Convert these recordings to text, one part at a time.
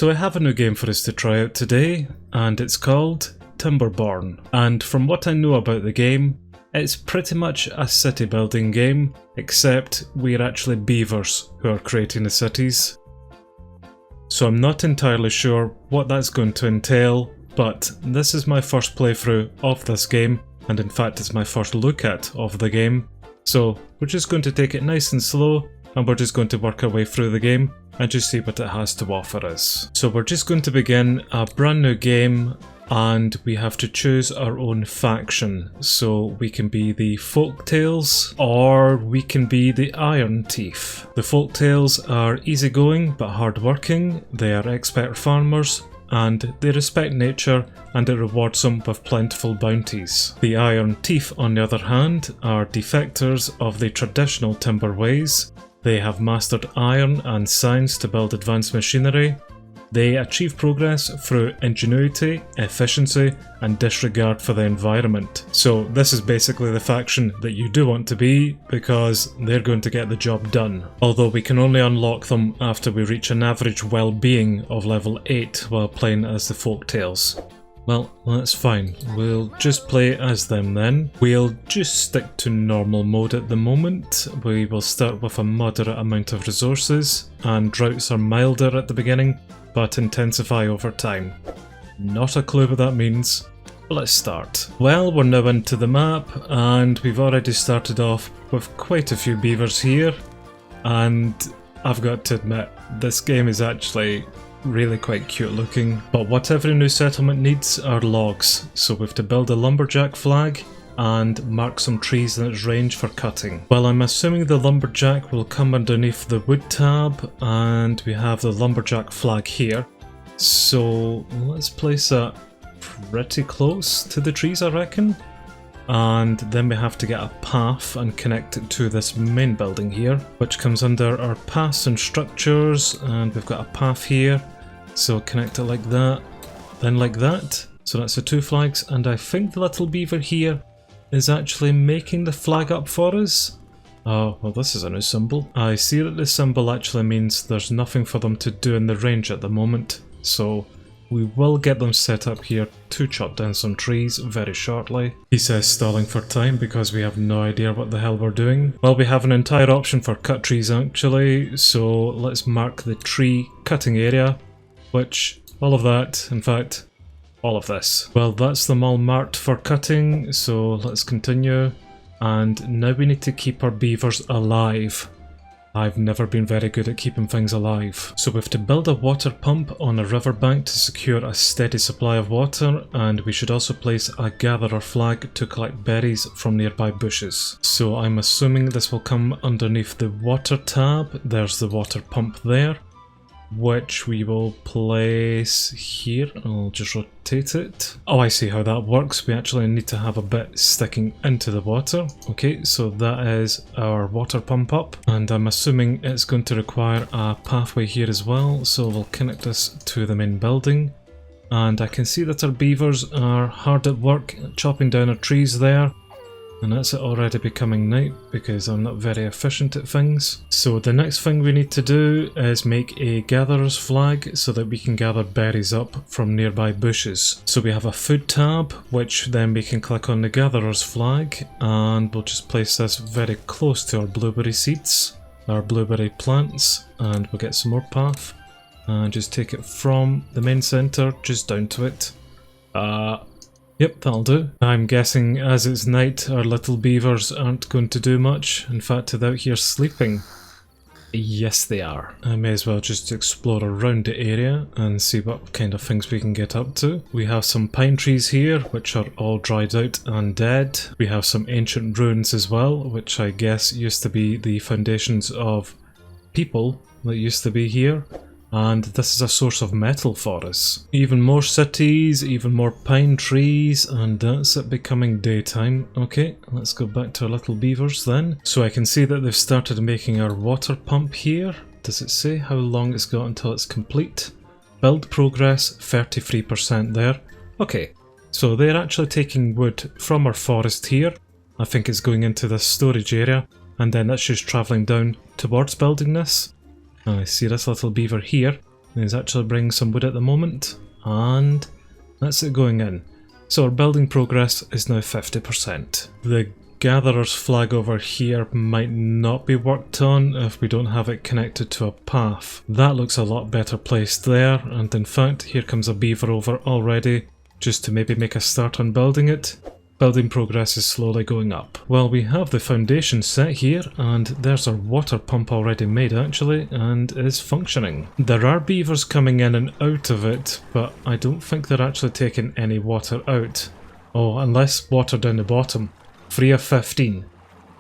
So I have a new game for us to try out today, and it's called Timberborn. And from what I know about the game, it's pretty much a city building game, except we're actually beavers who are creating the cities. So I'm not entirely sure what that's going to entail, but this is my first playthrough of this game, and in fact it's my first look at of the game. So we're just going to take it nice and slow, and we're just going to work our way through the game and just see what it has to offer us. So we're just going to begin a brand new game, and we have to choose our own faction. So we can be the Folktales or we can be the Iron Teeth. The Folktales are easygoing but hardworking, they are expert farmers, and they respect nature and it rewards them with plentiful bounties. The Iron Teeth, on the other hand, are defectors of the traditional timber ways. They have mastered iron and science to build advanced machinery. They achieve progress through ingenuity, efficiency, and disregard for the environment. So this is basically the faction that you do want to be, because they're going to get the job done. Although we can only unlock them after we reach an average well-being of level 8 while playing as the Folktales. Well, that's fine. We'll just play as them then. We'll just stick to normal mode at the moment. We will start with a moderate amount of resources, and droughts are milder at the beginning, but intensify over time. Not a clue what that means, but let's start. Well, we're now into the map, and we've already started off with quite a few beavers here, and I've got to admit, this game is actually really quite cute looking. But what every new settlement needs are logs, so we have to build a lumberjack flag and mark some trees in its range for cutting. Well, I'm assuming the lumberjack will come underneath the wood tab, and we have the lumberjack flag here. So let's place that pretty close to the trees, I reckon. And then we have to get a path and connect it to this main building here, which comes under our paths and structures, and we've got a path here. So connect it like that, then like that. So that's the two flags, and I think the little beaver here is actually making the flag up for us. Oh, well, this is a new symbol. I see that this symbol actually means there's nothing for them to do in the range at the moment, so we will get them set up here to chop down some trees very shortly. He says stalling for time because we have no idea what the hell we're doing. Well, we have an entire option for cut trees actually, so let's mark the tree cutting area, which, all of that, in fact, all of this. Well, that's them all marked for cutting, so let's continue. And now we need to keep our beavers alive. I've never been very good at keeping things alive. So we have to build a water pump on a riverbank to secure a steady supply of water, and we should also place a gatherer flag to collect berries from nearby bushes. So I'm assuming this will come underneath the water tab. There's the water pump there, which we will place here. I'll just rotate it. Oh, I see how that works. We actually need to have a bit sticking into the water. Okay, so that is our water pump up, and I'm assuming it's going to require a pathway here as well, so we'll connect this to the main building. And I can see that our beavers are hard at work chopping down our trees there. And that's it already becoming night because I'm not very efficient at things. So the next thing we need to do is make a gatherer's flag so that we can gather berries up from nearby bushes. So we have a food tab, which then we can click on the gatherer's flag, and we'll just place this very close to our blueberry seeds, our blueberry plants, and we'll get some more path and just take it from the main centre just down to it. Yep, that'll do. I'm guessing as it's night, our little beavers aren't going to do much. In fact, they're out here sleeping. Yes, they are. I may as well just explore around the area and see what kind of things we can get up to. We have some pine trees here, which are all dried out and dead. We have some ancient ruins as well, which I guess used to be the foundations of people that used to be here. And this is a source of metal for us. Even more cities, even more pine trees, and that's it becoming daytime. Okay, let's go back to our little beavers then. So I can see that they've started making our water pump here. Does it say how long it's got until it's complete? Build progress, 33% there. Okay, so they're actually taking wood from our forest here. I think it's going into this storage area, and then that's just travelling down towards building this. I see this little beaver here is actually bringing some wood at the moment, and that's it going in. So our building progress is now 50%. The gatherer's flag over here might not be worked on if we don't have it connected to a path. That looks a lot better placed there, and in fact here comes a beaver over already, just to maybe make a start on building it. Building progress is slowly going up. Well, we have the foundation set here, and there's our water pump already made actually, and is functioning. There are beavers coming in and out of it, but I don't think they're actually taking any water out. Oh, unless water down the bottom. 3 of 15.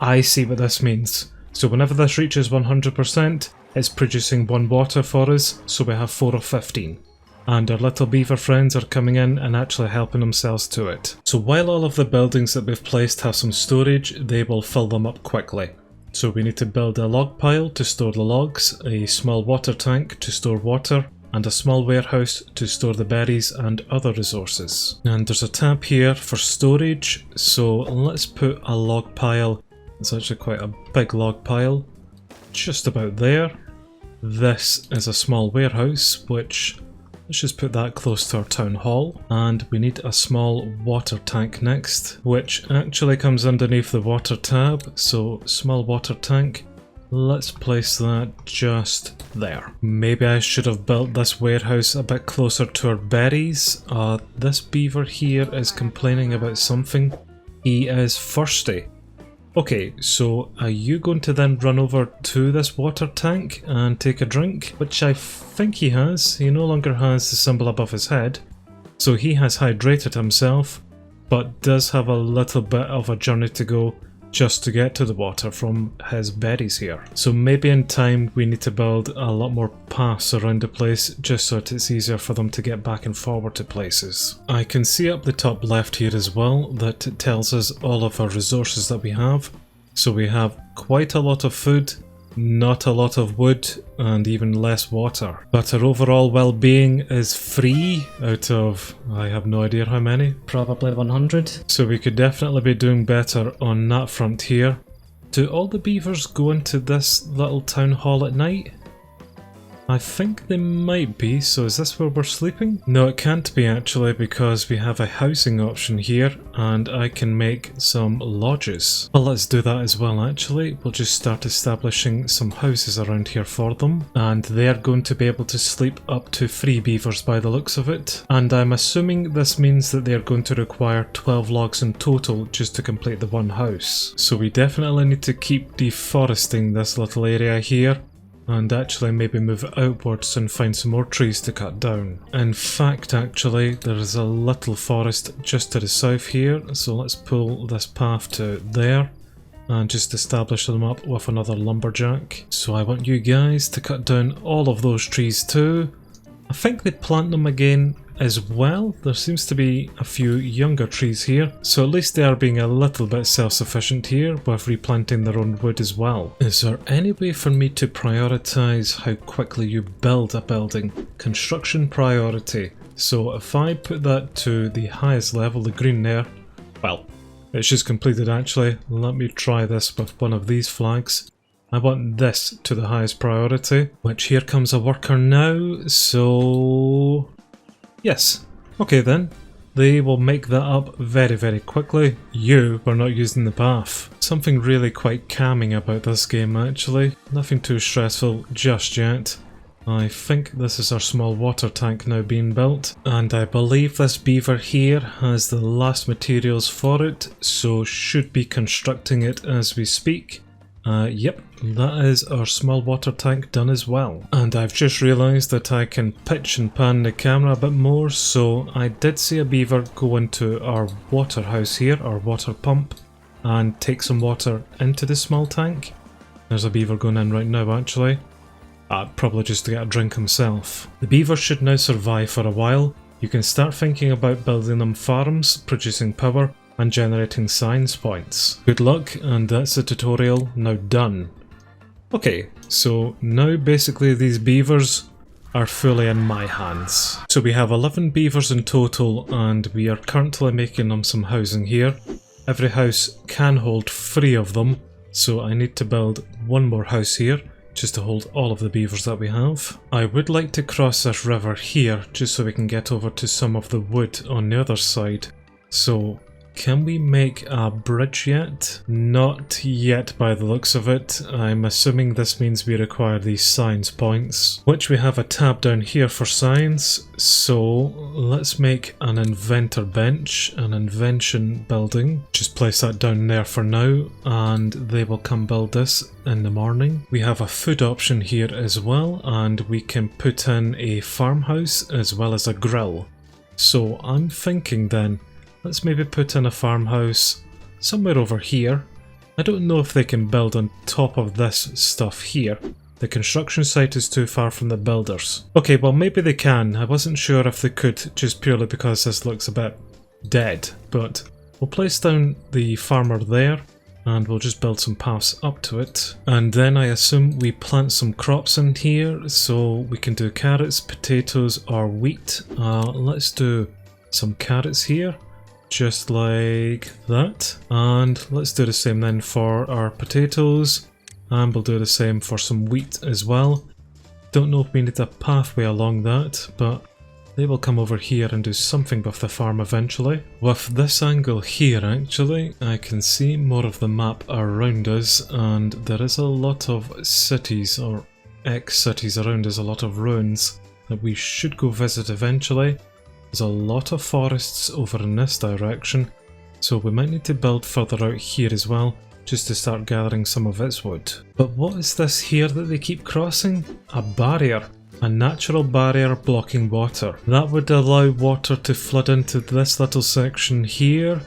I see what this means. So whenever this reaches 100%, it's producing 1 water for us, so we have 4 of 15. And our little beaver friends are coming in and actually helping themselves to it. So while all of the buildings that we've placed have some storage, they will fill them up quickly. So we need to build a log pile to store the logs, a small water tank to store water, and a small warehouse to store the berries and other resources. And there's a tab here for storage, so let's put a log pile. It's actually quite a big log pile, just about there. This is a small warehouse, which let's just put that close to our town hall, and we need a small water tank next, which actually comes underneath the water tab, so small water tank. Let's place that just there. Maybe I should have built this warehouse a bit closer to our berries. This beaver here is complaining about something. He is thirsty. Okay, so are you going to then run over to this water tank and take a drink? Which I think he has. He no longer has the symbol above his head. So he has hydrated himself, but does have a little bit of a journey to go just to get to the water from his berries here. So maybe in time we need to build a lot more paths around the place just so that it's easier for them to get back and forward to places. I can see up the top left here as well that it tells us all of our resources that we have. So we have quite a lot of food, not a lot of wood, and even less water. But our overall well-being is 3 out of, I have no idea how many. Probably 100. So we could definitely be doing better on that front here. Do all the beavers go into this little town hall at night? I think they might be, so is this where we're sleeping? No, it can't be actually, because we have a housing option here and I can make some lodges. Well, let's do that as well actually. We'll just start establishing some houses around here for them, and they're going to be able to sleep up to 3 beavers by the looks of it. And I'm assuming this means that they're going to require 12 logs in total just to complete the one house. So we definitely need to keep deforesting this little area here, and actually maybe move outwards and find some more trees to cut down. In fact, actually, there is a little forest just to the south here, so let's pull this path to there and just establish them up with another lumberjack. So I want you guys to cut down all of those trees too. I think they plant them again as well. There seems to be a few younger trees here, so at least they are being a little bit self-sufficient here with replanting their own wood as well. Is there any way for me to prioritise how quickly you build a building? Construction priority. So if I put that to the highest level, the green there, well, it's just completed actually. Let me try this with one of these flags. I want this to the highest priority, which here comes a worker now, so yes. Okay then. They will make that up very, very quickly. You were not using the path. Something really quite calming about this game actually. Nothing too stressful just yet. I think this is our small water tank now being built, and I believe this beaver here has the last materials for it, so should be constructing it as we speak. Yep, that is our small water tank done as well. And I've just realised that I can pitch and pan the camera a bit more, so I did see a beaver go into our water house here, our water pump, and take some water into the small tank. There's a beaver going in right now actually. Probably just to get a drink himself. The beaver should now survive for a while. You can start thinking about building them farms, producing power, and generating science points. Good luck, and that's the tutorial now done. Okay, so now basically these beavers are fully in my hands. So we have 11 beavers in total, and we are currently making them some housing here. Every house can hold 3 of them, so I need to build one more house here. just to hold all of the beavers that we have. I would like to cross this river here just so we can get over to some of the wood on the other side. So can we make a bridge yet? Not yet by the looks of it. I'm assuming this means we require these science points, which we have a tab down here for science. So let's make an inventor bench, an invention building. Just place that down there for now and they will come build this in the morning. We have a food option here as well, and we can put in a farmhouse as well as a grill. So I'm thinking then, let's maybe put in a farmhouse somewhere over here. I don't know if they can build on top of this stuff here. The construction site is too far from the builders. Okay, well maybe they can. I wasn't sure if they could just purely because this looks a bit dead. But we'll place down the farmer there and we'll just build some paths up to it. And then I assume we plant some crops in here. So we can do carrots, potatoes or wheat. Let's do some carrots here. Just like that, and let's do the same then for our potatoes, and we'll do the same for some wheat as well. Don't know if we need a pathway along that, but they will come over here and do something with the farm eventually. With this angle here actually, I can see more of the map around us, and there is a lot of cities or ex-cities around us, a lot of ruins that we should go visit eventually. There's a lot of forests over in this direction, so we might need to build further out here as well, just to start gathering some of its wood. But what is this here that they keep crossing? A barrier. A natural barrier blocking water. That would allow water to flood into this little section here,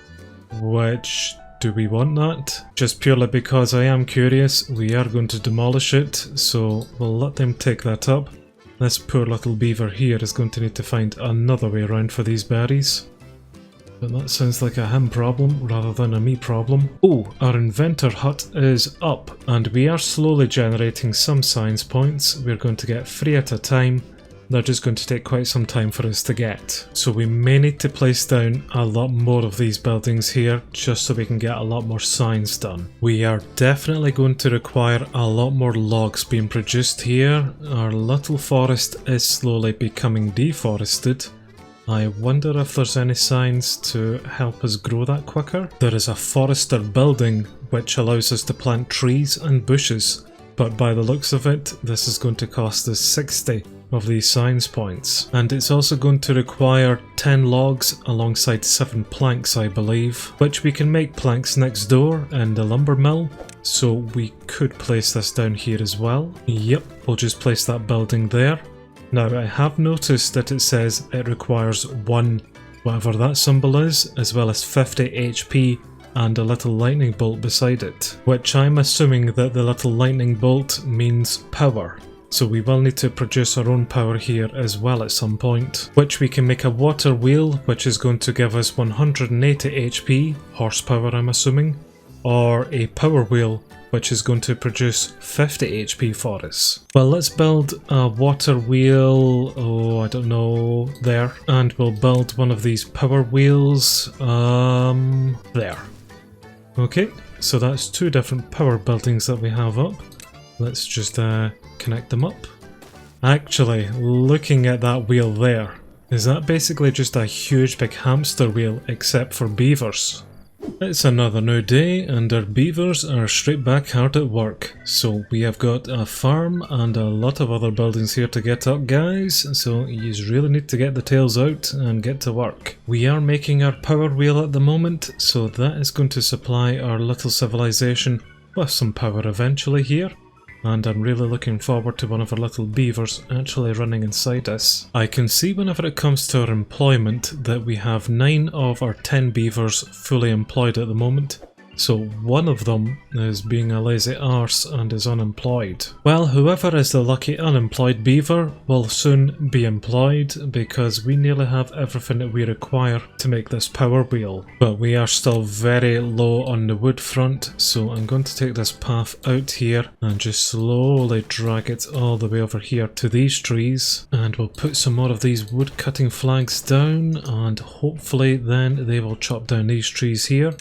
which... do we want that? Just purely because I am curious, we are going to demolish it, so we'll let them take that up. This poor little beaver here is going to need to find another way around for these berries. But that sounds like a him problem rather than a me problem. Oh, our inventor hut is up and we are slowly generating some science points. We're going to get 3 at a time. They're just going to take quite some time for us to get. So we may need to place down a lot more of these buildings here just so we can get a lot more science done. We are definitely going to require a lot more logs being produced here. Our little forest is slowly becoming deforested. I wonder if there's any signs to help us grow that quicker. There is a forester building which allows us to plant trees and bushes, but by the looks of it, this is going to cost us 60 of these science points. And it's also going to require 10 logs alongside 7 planks, I believe, which we can make planks next door in the lumber mill. So we could place this down here as well. Yep, we'll just place that building there. Now I have noticed that it says it requires 1, whatever that symbol is, as well as 50 HP and a little lightning bolt beside it, which I'm assuming that the little lightning bolt means power. So we will need to produce our own power here as well at some point, which we can make a water wheel, which is going to give us 180 HP, horsepower I'm assuming, or a power wheel, which is going to produce 50 HP for us. Well, let's build a water wheel, oh I don't know, there, and we'll build one of these power wheels, there. Okay, so that's 2 different power buildings that we have up. Let's just connect them up. Actually, looking at that wheel there, is that basically just a huge big hamster wheel except for beavers? It's another new day and our beavers are straight back hard at work. So we have got a farm and a lot of other buildings here to get up, guys, so you really need to get the tails out and get to work. We are making our power wheel at the moment, so that is going to supply our little civilization with some power eventually here. And I'm really looking forward to one of our little beavers actually running inside us. I can see whenever it comes to our employment that we have 9 of our 10 beavers fully employed at the moment. So one of them is being a lazy arse and is unemployed. Well, whoever is the lucky unemployed beaver will soon be employed because we nearly have everything that we require to make this power wheel. But we are still very low on the wood front, so I'm going to take this path out here and just slowly drag it all the way over here to these trees. And we'll put some more of these wood cutting flags down and hopefully then they will chop down these trees here.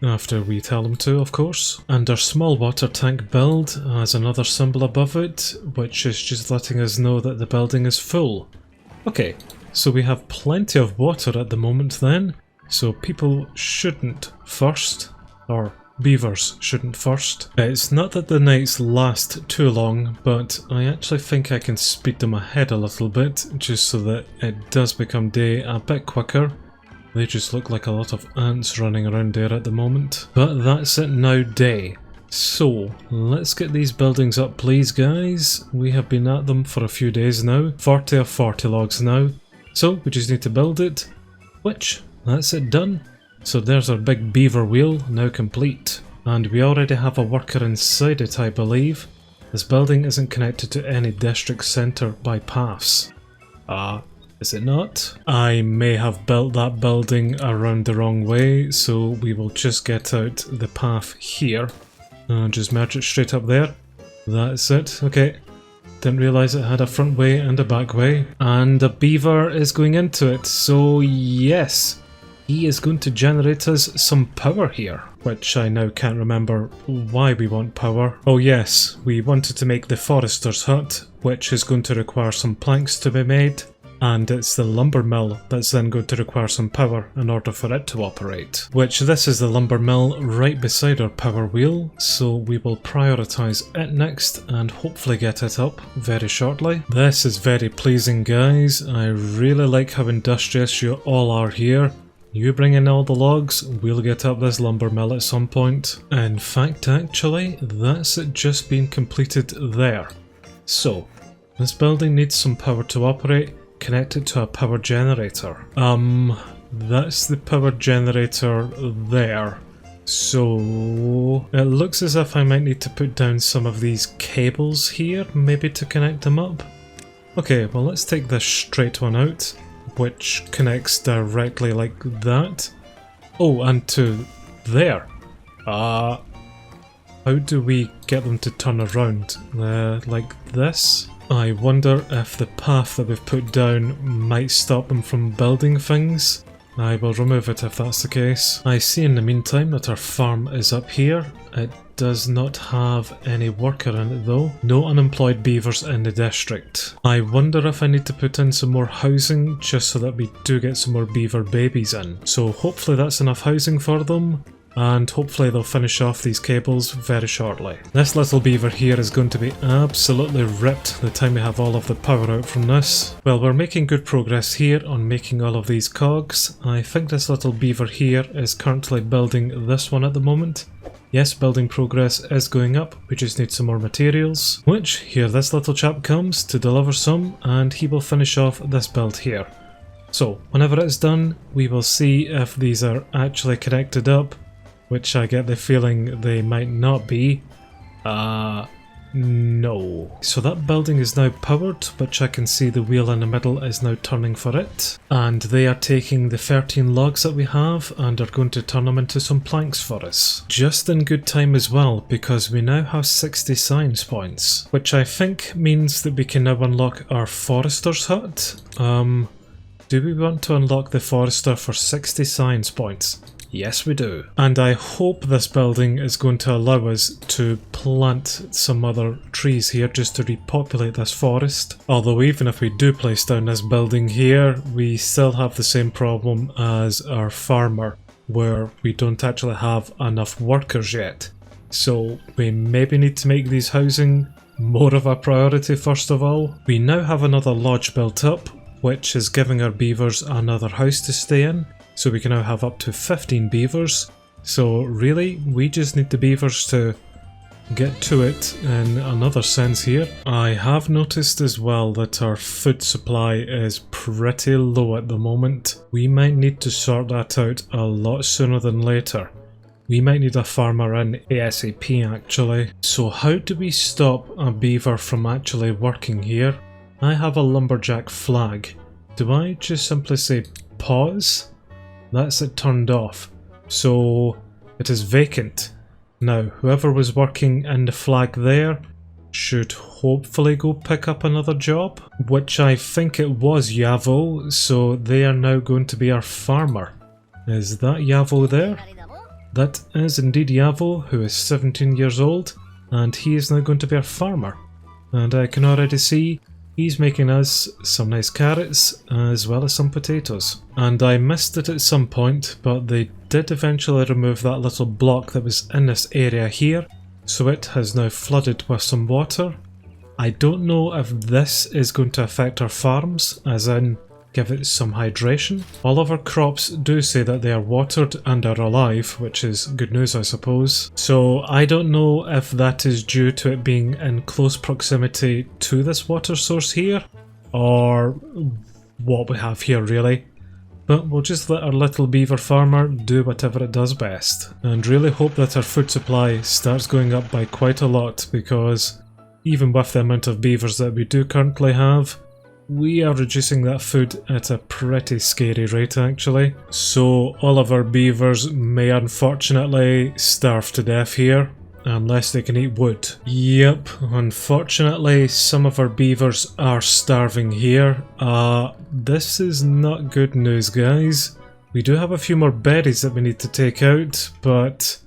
after we tell them to, of course. And our small water tank build has another symbol above it, which is just letting us know that the building is full. Okay, so we have plenty of water at the moment then, so people shouldn't thirst, or beavers shouldn't thirst. It's not that the nights last too long, but I actually think I can speed them ahead a little bit, just so that it does become day a bit quicker. They just look like a lot of ants running around there at the moment. But that's it now, day. So, let's get these buildings up please guys. We have been at them for a few days now. 40 of 40 logs now. So, we just need to build it. Which, that's it done. So there's our big beaver wheel, now complete. And we already have a worker inside it, I believe. This building isn't connected to any district centre by paths. Is it not? I may have built that building around the wrong way, so we will just get out the path here. And just merge it straight up there. That's it, okay. Didn't realise it had a front way and a back way. And a beaver is going into it, so yes. He is going to generate us some power here, which I now can't remember why we want power. Oh yes, we wanted to make the forester's hut, which is going to require some planks to be made, and it's the lumber mill that's then going to require some power in order for it to operate. Which this is the lumber mill right beside our power wheel, so we will prioritise it next and hopefully get it up very shortly. This is very pleasing guys, I really like how industrious you all are here. You bring in all the logs, we'll get up this lumber mill at some point. In fact, actually, that's it just been completed there. So, this building needs some power to operate, connect it to a power generator. That's the power generator there. So, it looks as if I might need to put down some of these cables here, maybe to connect them up. Okay, well let's take this straight one out, which connects directly like that. Oh, and to there. How do we get them to turn around? Like this? I wonder if the path that we've put down might stop them from building things. I will remove it if that's the case. I see in the meantime that our farm is up here. It does not have any worker in it though. No unemployed beavers in the district. I wonder if I need to put in some more housing just so that we do get some more beaver babies in. So hopefully that's enough housing for them. And hopefully they'll finish off these cables very shortly. This little beaver here is going to be absolutely ripped the time we have all of the power out from this. Well, we're making good progress here on making all of these cogs. I think this little beaver here is currently building this one at the moment. Yes, building progress is going up, we just need some more materials. Which, here this little chap comes to deliver some, and he will finish off this build here. So, whenever it's done, we will see if these are actually connected up. Which I get the feeling they might not be. No. So that building is now powered, which I can see the wheel in the middle is now turning for it. And they are taking the 13 logs that we have and are going to turn them into some planks for us. Just in good time as well, because we now have 60 science points. Which I think means that we can now unlock our forester's hut. Do we want to unlock the forester for 60 science points? Yes we do. And I hope this building is going to allow us to plant some other trees here just to repopulate this forest. Although even if we do place down this building here, we still have the same problem as our farmer, where we don't actually have enough workers yet. So we maybe need to make these housing more of a priority first of all. We now have another lodge built up, which is giving our beavers another house to stay in. So we can now have up to 15 beavers. So really, we just need the beavers to get to it in another sense here. I have noticed as well that our food supply is pretty low at the moment. We might need to sort that out a lot sooner than later. We might need a farmer in ASAP actually. So how do we stop a beaver from actually working here? I have a lumberjack flag. Do I just simply say pause? That's it turned off, so it is vacant. Now, whoever was working in the flag there should hopefully go pick up another job, which I think it was Yavo, so they are now going to be our farmer. Is that Yavo there? That is indeed Yavo, who is 17 years old, and he is now going to be our farmer. And I can already see he's making us some nice carrots as well as some potatoes. And I missed it at some point, but they did eventually remove that little block that was in this area here, so it has now flooded with some water. I don't know if this is going to affect our farms, as in give it some hydration. All of our crops do say that they are watered and are alive, which is good news I suppose. So I don't know if that is due to it being in close proximity to this water source here, or what we have here really. But we'll just let our little beaver farmer do whatever it does best, and really hope that our food supply starts going up by quite a lot, because even with the amount of beavers that we do currently have, we are reducing that food at a pretty scary rate actually. So all of our beavers may unfortunately starve to death here, unless they can eat wood. Yep, unfortunately some of our beavers are starving here. This is not good news, guys. We do have a few more berries that we need to take out, but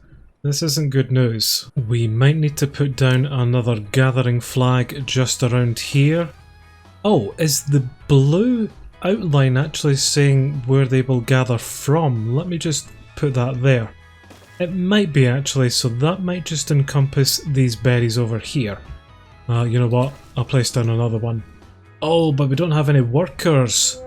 this isn't good news. We might need to put down another gathering flag just around here. Oh, is the blue outline actually saying where they will gather from? Let me just put that there. It might be actually, so that might just encompass these berries over here. You know what? I'll place down another one. Oh, but we don't have any workers.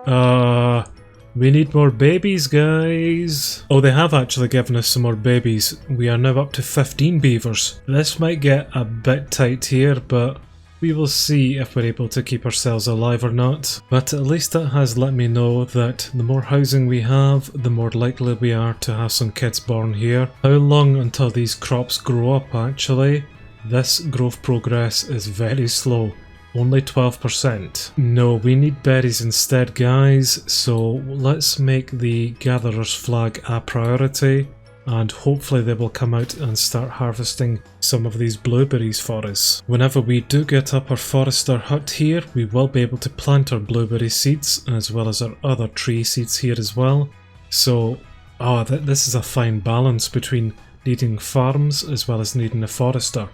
We need more babies, guys. Oh, they have actually given us some more babies. We are now up to 15 beavers. This might get a bit tight here, but we will see if we're able to keep ourselves alive or not. But at least that has let me know that the more housing we have, the more likely we are to have some kids born here. How long until these crops grow up actually? This growth progress is very slow. Only 12%. No, we need berries instead, guys, so let's make the gatherer's flag a priority, and hopefully they will come out and start harvesting some of these blueberries for us. Whenever we do get up our forester hut here, we will be able to plant our blueberry seeds as well as our other tree seeds here as well. So, this is a fine balance between needing farms as well as needing a forester,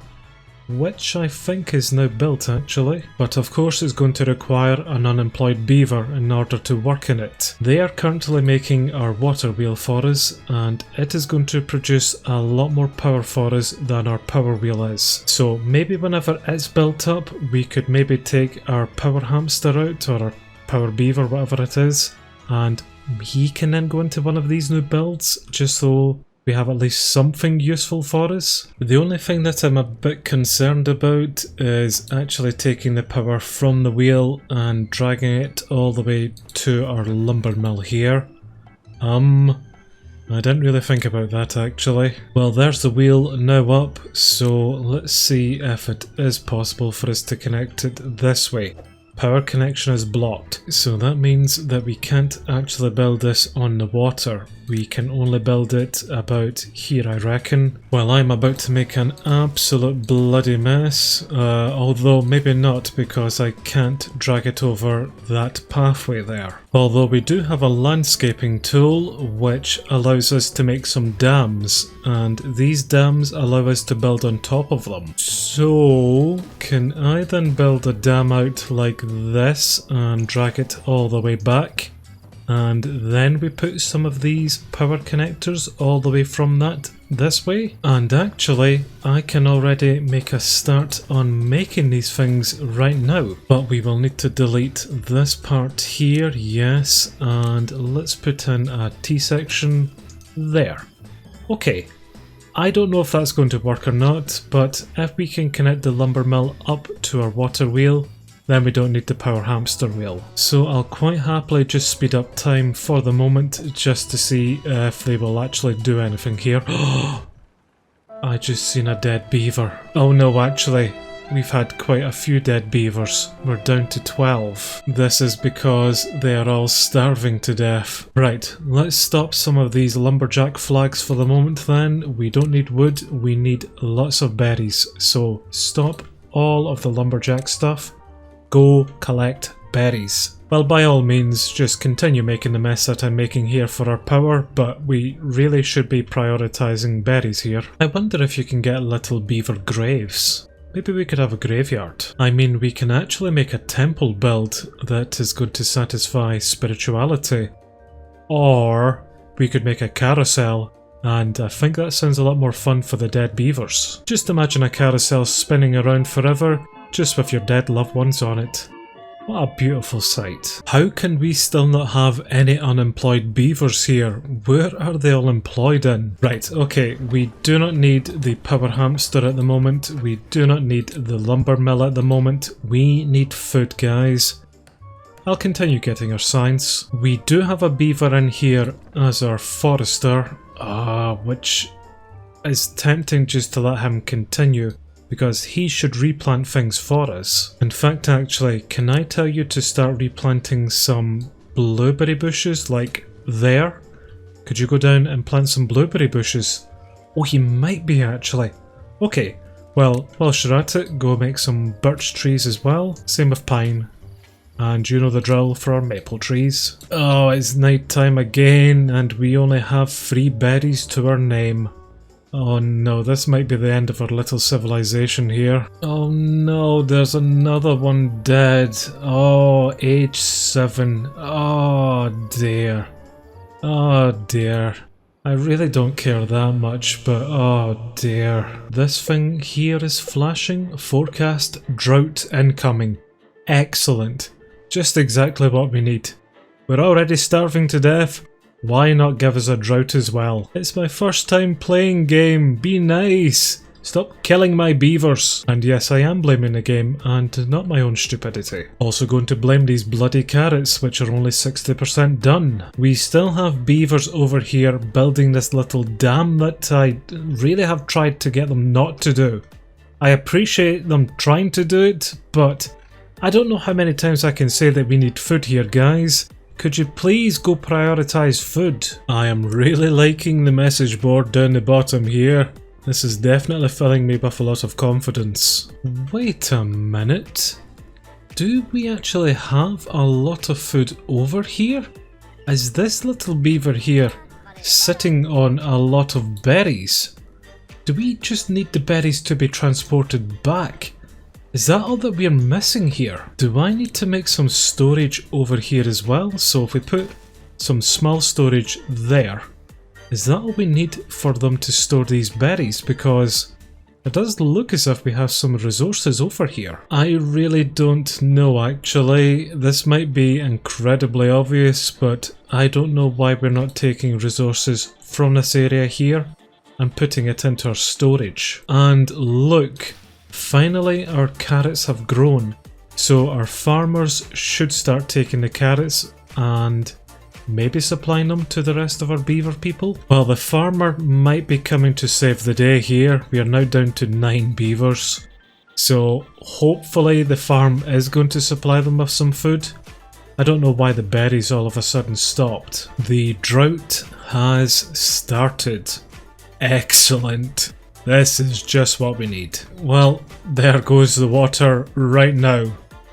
which I think is now built actually, but of course it's going to require an unemployed beaver in order to work in it. They are currently making our water wheel for us, and it is going to produce a lot more power for us than our power wheel is. So maybe whenever it's built up, we could maybe take our power hamster out, or our power beaver, whatever it is, and he can then go into one of these new builds, just so we have at least something useful for us. The only thing that I'm a bit concerned about is actually taking the power from the wheel and dragging it all the way to our lumber mill here. I didn't really think about that actually. Well, there's the wheel now up, so let's see if it is possible for us to connect it this way. Power connection is blocked, so that means that we can't actually build this on the water. We can only build it about here, I reckon. Well, I'm about to make an absolute bloody mess, although maybe not, because I can't drag it over that pathway there. Although we do have a landscaping tool which allows us to make some dams, and these dams allow us to build on top of them. So, can I then build a dam out like this and drag it all the way back? And then we put some of these power connectors all the way from that this way. And actually, I can already make a start on making these things right now. But we will need to delete this part here, yes, and let's put in a T-section there. Okay, I don't know if that's going to work or not, but if we can connect the lumber mill up to our water wheel, then we don't need the power hamster wheel. So I'll quite happily just speed up time for the moment just to see if they will actually do anything here. I just seen a dead beaver. Oh no, actually, we've had quite a few dead beavers. We're down to 12. This is because they are all starving to death. Right, let's stop some of these lumberjack flags for the moment then. We don't need wood, we need lots of berries. So stop all of the lumberjack stuff. Go collect berries. Well, by all means, just continue making the mess that I'm making here for our power, but we really should be prioritising berries here. I wonder if you can get little beaver graves. Maybe we could have a graveyard. I mean, we can actually make a temple build that is going to satisfy spirituality. Or we could make a carousel, and I think that sounds a lot more fun for the dead beavers. Just imagine a carousel spinning around forever, just with your dead loved ones on it. What a beautiful sight. How can we still not have any unemployed beavers here? Where are they all employed in? Right, okay, we do not need the power hamster at the moment. We do not need the lumber mill at the moment. We need food, guys. I'll continue getting our signs. We do have a beaver in here as our forester, which is tempting just to let him continue, because he should replant things for us. In fact, actually, can I tell you to start replanting some blueberry bushes, like there? Could you go down and plant some blueberry bushes? Oh, he might be actually. Okay, well, whilst you're at it, go make some birch trees as well. Same with pine. And you know the drill for our maple trees. Oh, it's night time again, and we only have 3 berries to our name. Oh no, this might be the end of our little civilization here. Oh no, there's another one dead. Oh, age 7. Oh dear. Oh dear. I really don't care that much, but oh dear. This thing here is flashing. Forecast drought incoming. Excellent. Just exactly what we need. We're already starving to death. Why not give us a drought as well? It's my first time playing game. Be nice. Stop killing my beavers. And yes, I am blaming the game and not my own stupidity. Also going to blame these bloody carrots, which are only 60% done. We still have beavers over here building this little dam that I really have tried to get them not to do. I appreciate them trying to do it, but I don't know how many times I can say that we need food here, guys. Could you please go prioritise food? I am really liking the message board down the bottom here. This is definitely filling me with a lot of confidence. Wait a minute. Do we actually have a lot of food over here? Is this little beaver here sitting on a lot of berries? Do we just need the berries to be transported back? Is that all that we're missing here? Do I need to make some storage over here as well? So if we put some small storage there, is that all we need for them to store these berries? Because it does look as if we have some resources over here. I really don't know actually. This might be incredibly obvious, but I don't know why we're not taking resources from this area here and putting it into our storage. And look. Finally, our carrots have grown, so our farmers should start taking the carrots and maybe supplying them to the rest of our beaver people. Well, the farmer might be coming to save the day here. We are now down to 9 beavers, so hopefully the farm is going to supply them with some food. I don't know why the berries all of a sudden stopped. The drought has started. Excellent. This is just what we need. Well, there goes the water right now.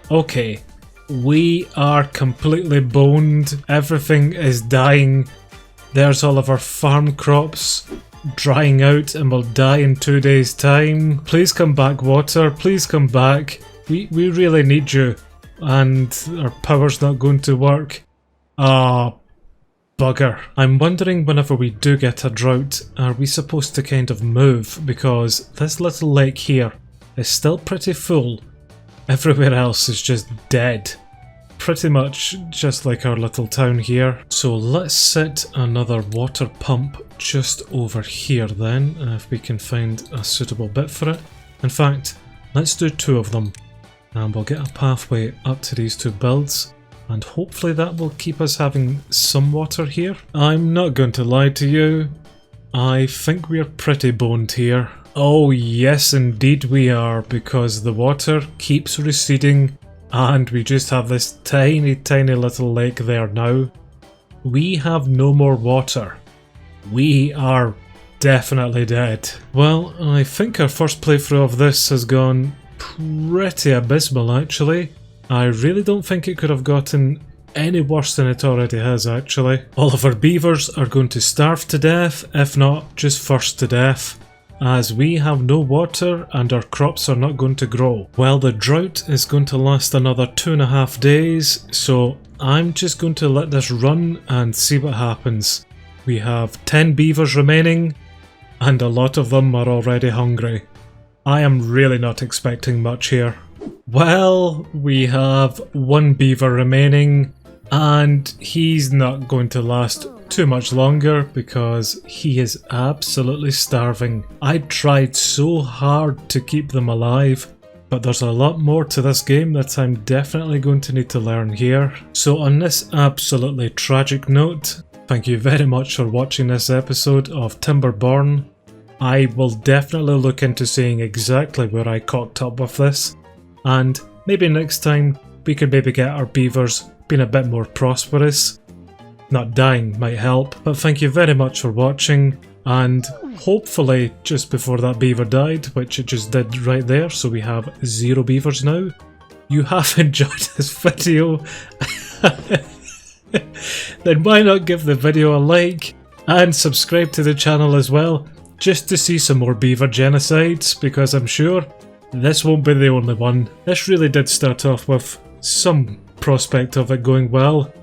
Okay, we are completely boned. Everything is dying. There's all of our farm crops drying out and will die in 2 days' time. Please come back, water. Please come back. We really need you. And our power's not going to work. Ah. Bugger. I'm wondering whenever we do get a drought, are we supposed to kind of move, because this little lake here is still pretty full. Everywhere else is just dead. Pretty much just like our little town here. So let's set another water pump just over here then, if we can find a suitable bit for it. In fact, let's do 2 of them, and we'll get a pathway up to these 2 builds. And hopefully that will keep us having some water here. I'm not going to lie to you. I think we're pretty boned here. Oh yes, indeed we are, because the water keeps receding and we just have this tiny little lake there now. We have no more water. We are definitely dead. Well, I think our first playthrough of this has gone pretty abysmal actually. I really don't think it could have gotten any worse than it already has actually. All of our beavers are going to starve to death, if not just first to death, as we have no water and our crops are not going to grow. Well, the drought is going to last another 2.5 days, so I'm just going to let this run and see what happens. We have 10 beavers remaining, and a lot of them are already hungry. I am really not expecting much here. Well, we have 1 beaver remaining, and he's not going to last too much longer because he is absolutely starving. I tried so hard to keep them alive, but there's a lot more to this game that I'm definitely going to need to learn here. So on this absolutely tragic note, thank you very much for watching this episode of Timberborn. I will definitely look into seeing exactly where I cocked up with this, and maybe next time we could maybe get our beavers being a bit more prosperous. Not dying might help, but thank you very much for watching, and hopefully just before that beaver died, which it just did right there, so we have 0 beavers now, you have enjoyed this video, then why not give the video a like and subscribe to the channel as well, just to see some more beaver genocides, because I'm sure this won't be the only one. This really did start off with some prospect of it going well.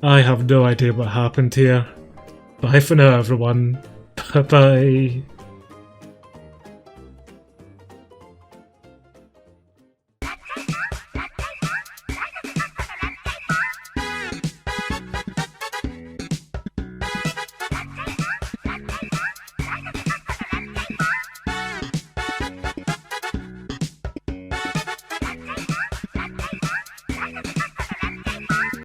I have no idea what happened here. Bye for now everyone. Bye bye.